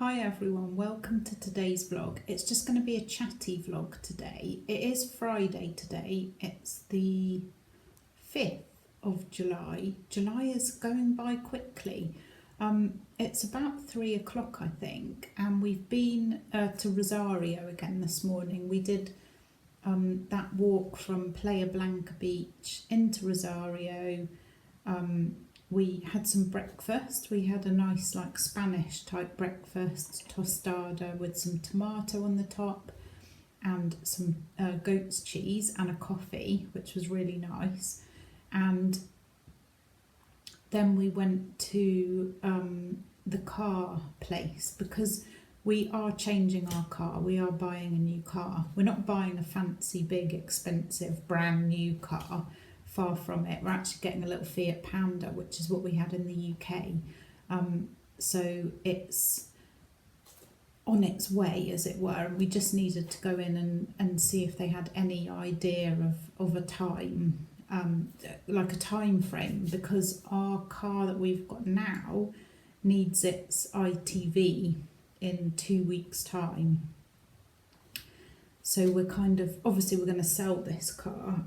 Hi everyone, welcome to today's vlog. It's just going to be a chatty vlog today. It is Friday today, it's the 5th of July. July is going by quickly. It's about 3 o'clock I think, and we've been to Rosario again this morning. We did that walk from Playa Blanca Beach into Rosario. We had some breakfast. We had a nice like Spanish type breakfast, tostada with some tomato on the top and some goat's cheese and a coffee, which was really nice. And then we went to the car place because we are changing our car. We are buying a new car. We're not buying a fancy, big, expensive, brand new car. Far from it. We're actually getting a little Fiat Panda, which is what we had in the UK. So it's on its way, as it were, and we just needed to go in and see if they had any idea of a time, like a time frame, because our car that we've got now needs its ITV in 2 weeks' time. So we're obviously we're going to sell this car.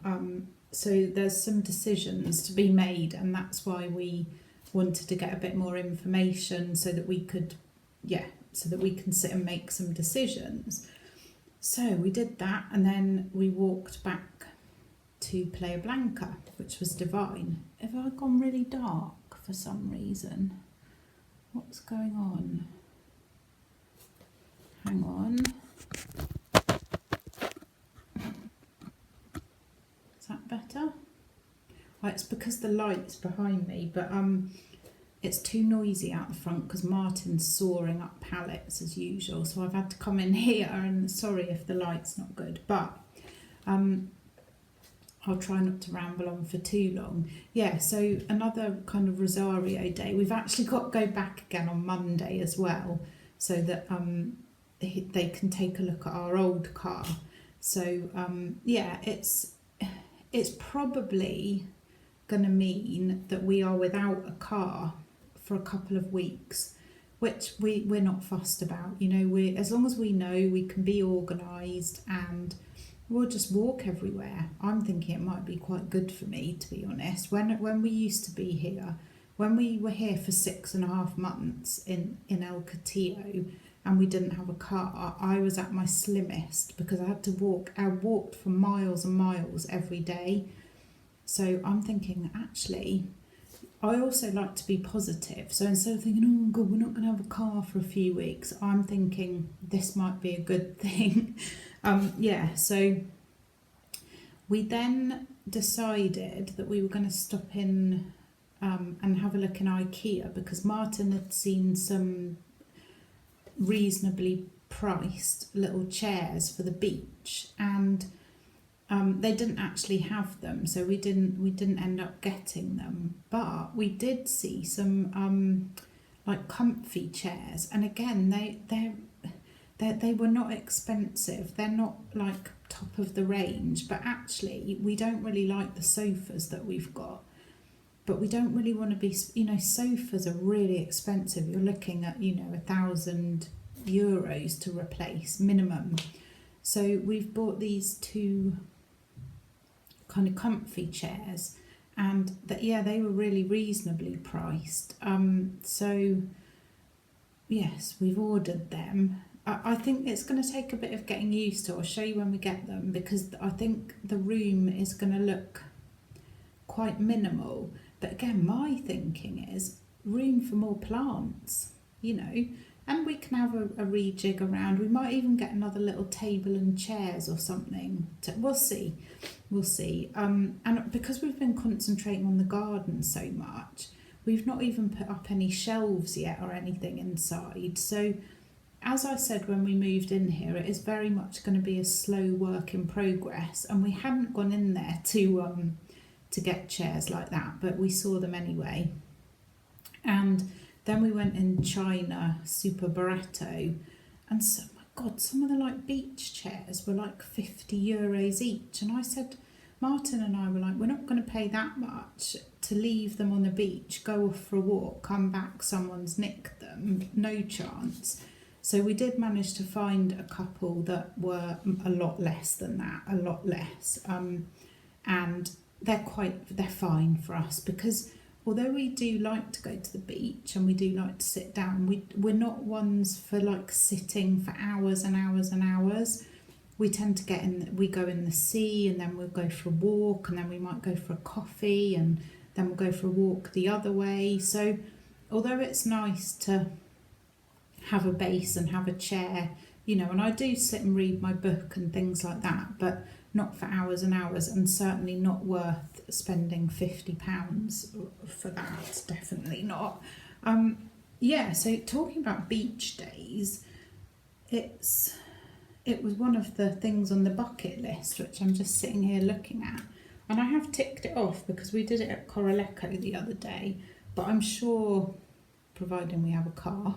So there's some decisions to be made, and that's why we wanted to get a bit more information so that we could, so that we can sit and make some decisions. So we did that, and then we walked back to Playa Blanca, which was divine. Have I gone really dark for some reason? What's going on? Hang on. Is that better? Well, it's because the light's behind me, but it's too noisy out the front because Martin's sawing up pallets as usual, so I've had to come in here, and sorry if the light's not good, but I'll try not to ramble on for too long. Yeah, so another kind of Rosario day. We've actually got to go back again on Monday as well, so that they can take a look at our old car. So yeah, it's probably going to mean that we are without a car for a couple of weeks, which we're not fussed about. You know, as long as we know we can be organised and we'll just walk everywhere. I'm thinking it might be quite good for me, to be honest. When we used to be here, when we were here for 6.5 months in El Catillo, and we didn't have a car, I was at my slimmest because I had to walk. I walked for miles and miles every day. So I'm thinking, actually, I also like to be positive. So instead of thinking, oh God, we're not going to have a car for a few weeks, I'm thinking this might be a good thing. So we then decided that we were going to stop in and have a look in IKEA because Martin had seen some reasonably priced little chairs for the beach, and they didn't actually have them, so we didn't end up getting them, but we did see some like comfy chairs, and again they were not expensive. They're not like top of the range, but actually we don't really like the sofas that we've got. But we don't really want to be, sofas are really expensive. You're looking at, €1,000 to replace minimum. So we've bought these two kind of comfy chairs, and they were really reasonably priced. So yes, we've ordered them. I think it's going to take a bit of getting used to. I'll show you when we get them, because I think the room is going to look quite minimal. But again, my thinking is room for more plants, and we can have a rejig around. We might even get another little table and chairs or something. We'll see. And because we've been concentrating on the garden so much, we've not even put up any shelves yet or anything inside. So as I said when we moved in here, it is very much going to be a slow work in progress, and we hadn't gone in there to get chairs like that, but we saw them anyway. And then we went in China, super barato, and so, my God, some of the like beach chairs were like €50 each. And I said, Martin and I were like, we're not going to pay that much to leave them on the beach, go off for a walk, come back, someone's nicked them, no chance. So we did manage to find a couple that were a lot less than that, a lot less. And they're fine for us, because although we do like to go to the beach and we do like to sit down, we're not ones for like sitting for hours and hours and hours. We tend to we go in the sea, and then we'll go for a walk, and then we might go for a coffee, and then we'll go for a walk the other way. So although it's nice to have a base and have a chair, you know, and I do sit and read my book and things like that, but not for hours and hours, and certainly not worth spending £50 for that, definitely not. So talking about beach days, it was one of the things on the bucket list, which I'm just sitting here looking at. And I have ticked it off because we did it at Coraleco the other day. But I'm sure, providing we have a car,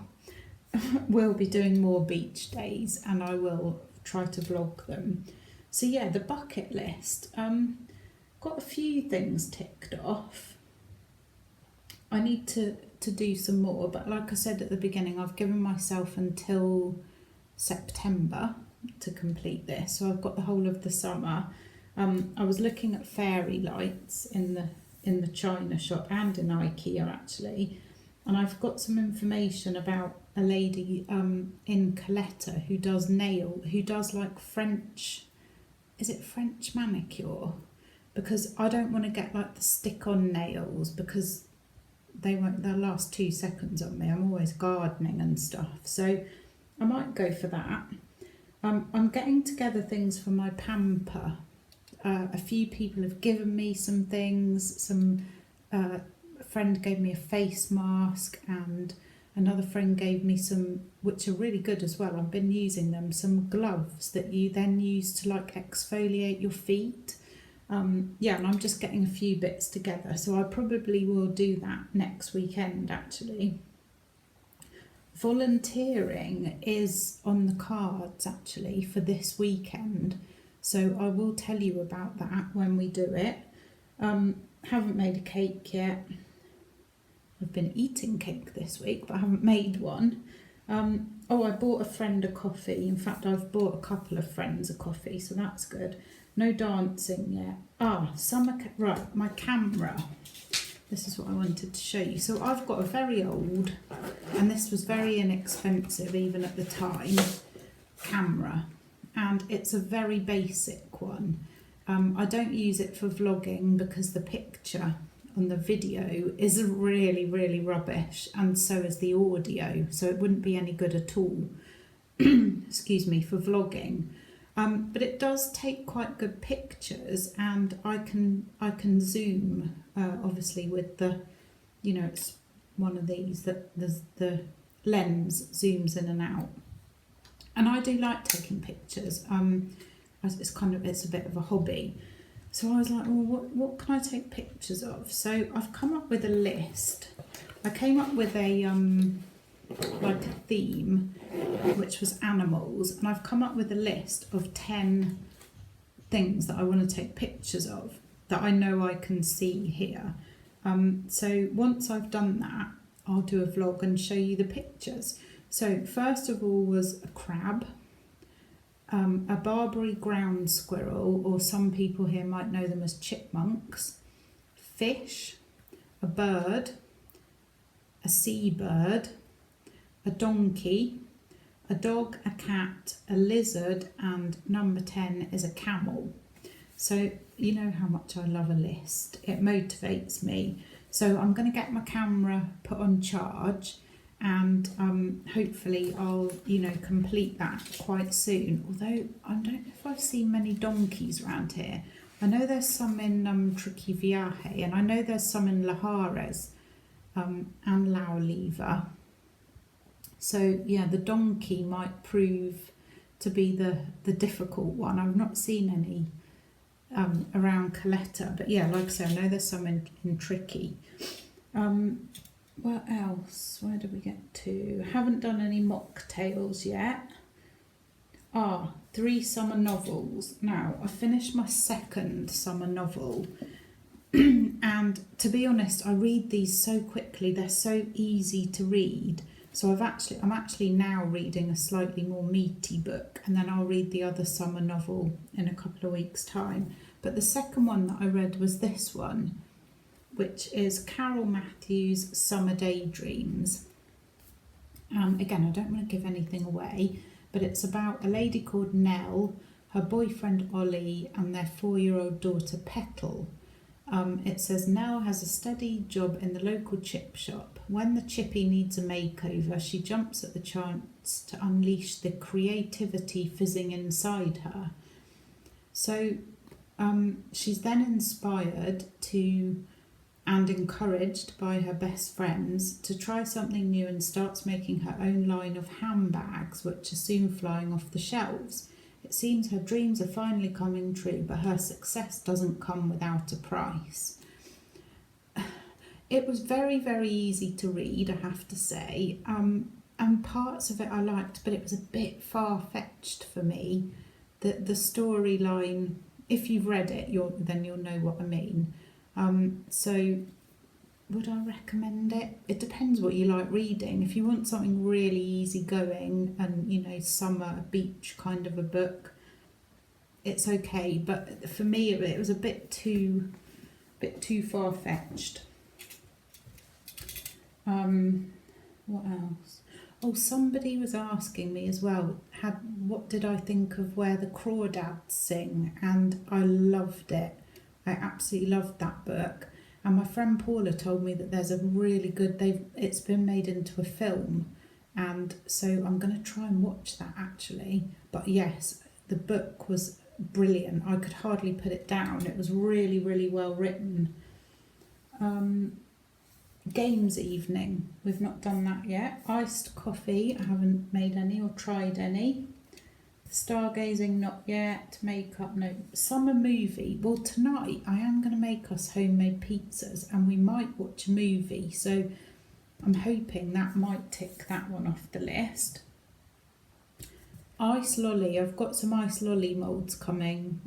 we'll be doing more beach days, and I will try to vlog them. So yeah, the bucket list. Got a few things ticked off. I need to do some more, but like I said at the beginning, I've given myself until September to complete this, so I've got the whole of the summer. I was looking at fairy lights in the China shop and in IKEA actually, and I've got some information about a lady in Coletta who does like French manicure, because I don't want to get like the stick-on nails, because they'll last 2 seconds on me. I'm always gardening and stuff, so I might go for that. I'm getting together things for my pamper. A few people have given me some things. A friend gave me a face mask, and another friend gave me some, which are really good as well. I've been using them, some gloves that you then use to like exfoliate your feet. And I'm just getting a few bits together, so I probably will do that next weekend actually. Volunteering is on the cards actually for this weekend, so I will tell you about that when we do it. Haven't made a cake yet. I've been eating cake this week, but I haven't made one. I bought a friend a coffee. In fact, I've bought a couple of friends a coffee, so that's good. No dancing yet. Right, my camera. This is what I wanted to show you. So I've got a very old, and this was very inexpensive even at the time, camera. And it's a very basic one. I don't use it for vlogging because the picture on the video is really, really rubbish, and so is the audio. So it wouldn't be any good at all, excuse me, for vlogging. But it does take quite good pictures, and I can zoom, obviously with the, it's one of these that the lens zooms in and out. And I do like taking pictures. It's a bit of a hobby. So I was like, well, what can I take pictures of? So I've come up with a list. I came up with a theme, which was animals, and I've come up with a list of 10 things that I want to take pictures of that I know I can see here. So once I've done that, I'll do a vlog and show you the pictures. So first of all was a crab, a Barbary ground squirrel, or some people here might know them as chipmunks, fish, a bird, a seabird, a donkey, a dog, a cat, a lizard, and number 10 is a camel. So you know how much I love a list. It motivates me. So I'm going to get my camera put on charge, and hopefully I'll complete that quite soon. Although I don't know if I've seen many donkeys around here. I know there's some in Triquiviaje, and I know there's some in Lahares and Laoliva. So yeah, the donkey might prove to be the difficult one. I've not seen any around Coletta, but yeah, like I say, I know there's some in Tricky. What else? Where did we get to? Haven't done any mocktails yet. 3 summer novels. Now, I finished my second summer novel, and to be honest, I read these so quickly. They're so easy to read. So I'm actually now reading a slightly more meaty book, and then I'll read the other summer novel in a couple of weeks' time. But the second one that I read was this one, which is Carol Matthews' Summer Daydreams. Again, I don't want to give anything away, but it's about a lady called Nell, her boyfriend Ollie, and their 4-year-old daughter Petal. It says Nell has a steady job in the local chip shop. When the chippy needs a makeover, she jumps at the chance to unleash the creativity fizzing inside her. So she's then inspired to and encouraged by her best friends to try something new and starts making her own line of handbags, which are soon flying off the shelves. It seems her dreams are finally coming true, but her success doesn't come without a price. It was very, very easy to read, I have to say, and parts of it I liked, but it was a bit far-fetched for me. The storyline, if you've read it, then you'll know what I mean. So would I recommend it? It depends what you like reading. If you want something really easygoing and, summer beach kind of a book, it's okay. But for me, it was a bit too far-fetched. What else? Oh, somebody was asking me as well, what did I think of Where the Crawdads Sing? And I loved it. I absolutely loved that book. And my friend Paula told me that there's a really good, it's been made into a film. And so I'm going to try and watch that actually. But yes, the book was brilliant. I could hardly put it down. It was really, really well written. Games evening. We've not done that yet. Iced coffee. I haven't made any or tried any. Stargazing, not yet. Makeup, no. Summer movie. Well, tonight I am going to make us homemade pizzas and we might watch a movie. So I'm hoping that might tick that one off the list. Ice lolly. I've got some ice lolly moulds coming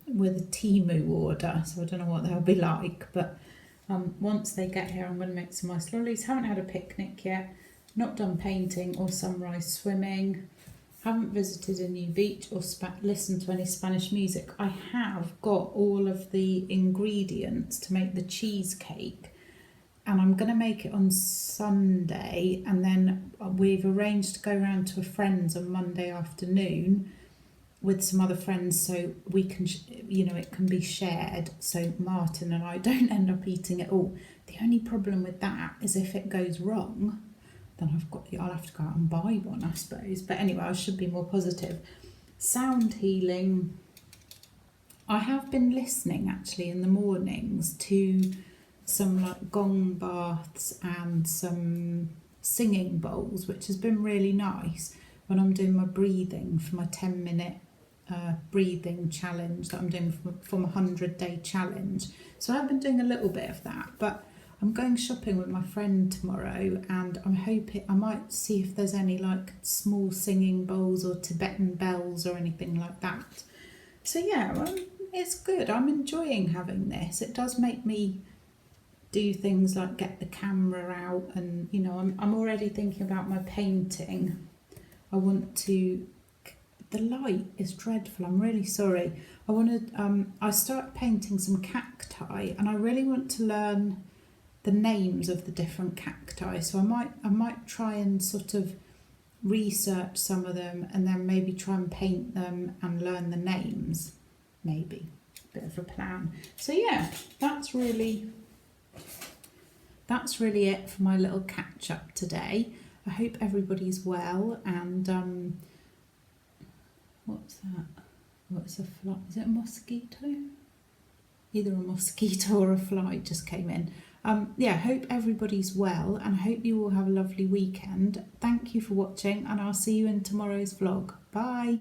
with a Temu order. So I don't know what they'll be like. But once they get here, I'm going to make some ice lollies. Haven't had a picnic yet. Not done painting or sunrise swimming. Haven't visited a new beach or listened to any Spanish music. I have got all of the ingredients to make the cheesecake and I'm going to make it on Sunday, and then we've arranged to go around to a friend's on Monday afternoon with some other friends so we can, it can be shared so Martin and I don't end up eating it all. The only problem with that is if it goes wrong, then I'll have to go out and buy one, I suppose. But anyway, I should be more positive. Sound healing. I have been listening actually in the mornings to some like gong baths and some singing bowls, which has been really nice when I'm doing my breathing for my 10-minute breathing challenge that I'm doing for my 100-day challenge. So I've been doing a little bit of that, but I'm going shopping with my friend tomorrow and I'm hoping I might see if there's any like small singing bowls or Tibetan bells or anything like that. So yeah, it's good. I'm enjoying having this. It does make me do things like get the camera out and, I'm already thinking about my painting. The light is dreadful. I'm really sorry. I started painting some cacti and I really want to learn the names of the different cacti, so I might try and sort of research some of them and then maybe try and paint them and learn the names, maybe. Bit of a plan. So yeah, that's really it for my little catch up today. I hope everybody's well and what's that? What's a fly? Is it a mosquito? Either a mosquito or a fly just came in. Hope everybody's well and I hope you all have a lovely weekend. Thank you for watching and I'll see you in tomorrow's vlog. Bye.